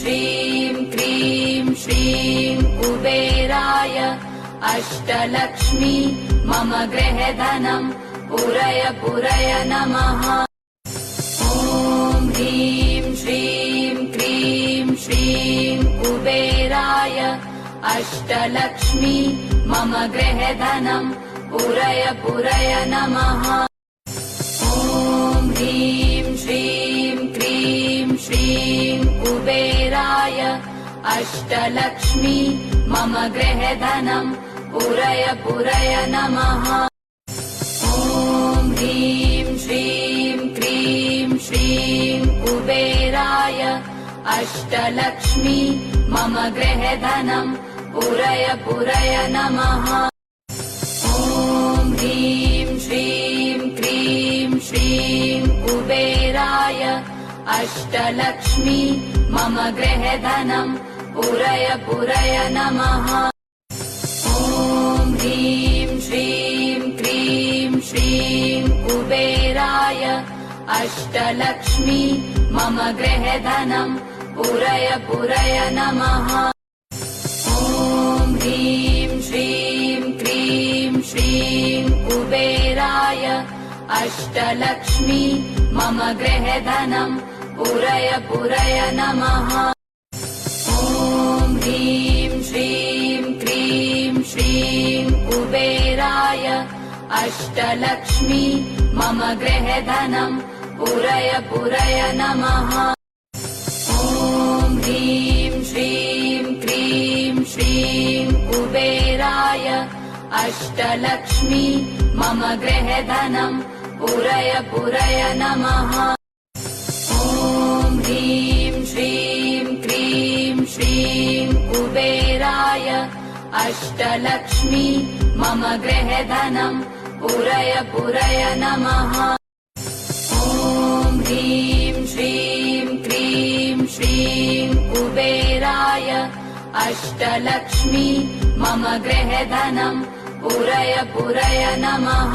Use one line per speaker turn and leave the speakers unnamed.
श्रीं क्रीं श्रीं कुबेराय अष्टलक्ष्मी मम गृहधनं पुरय पुरय नमः। ॐ ह्रीं श्रीं क्रीं श्रीं कुबेराय अष्टलक्ष्मी मम गृहधनं पुरय पुरय नमः। ॐ ह्रीं श्रीं क्रीं श्रीं कुबेराय अष्टलक्ष्मी मम गृहधनं पुरय पुरय नमः। ॐ ह्रीं श्रीं क्रीं श्रीं कुबेराय अष्टलक्ष्मी मम गृहधनं पुरय पुरय नमः। ॐ ह्रीं श्रीं क्रीं श्रीं कुबेराय अष्टलक्ष्मी मम गृहधनं पुरय पुरय नमः। ॐ ह्रीं श्रीं क्रीं श्रीं कुबेराय अष्टलक्ष्मी मम गृहधनं पुरय पुरय नमः। ॐ ह्रीं श्रीं क्रीं श्रीं कुबेराय अष्टलक्ष्मी मम गृहधनं पुरय पुरय नमः। ॐ ह्रीं श्रीं क्रीं श्रीं कुबेराय अष्टलक्ष्मी मम गृहधनं पुरय पुरय नमः। ॐ ह्रीं श्रीं क्रीं श्रीं कुबेराय अष्टलक्ष्मी मम गृहधनं पुरय पुरय नमः। ॐ ह्रीं श्रीं क्रीं श्रीं कुबेराय अष्टलक्ष्मी मम गृहधनं पुरय पुरय नमः। ॐ ह्रीं श्रीं क्रीं श्रीं कुबेराय अष्टलक्ष्मी मम गृहधनं पुरय पुरय नमः।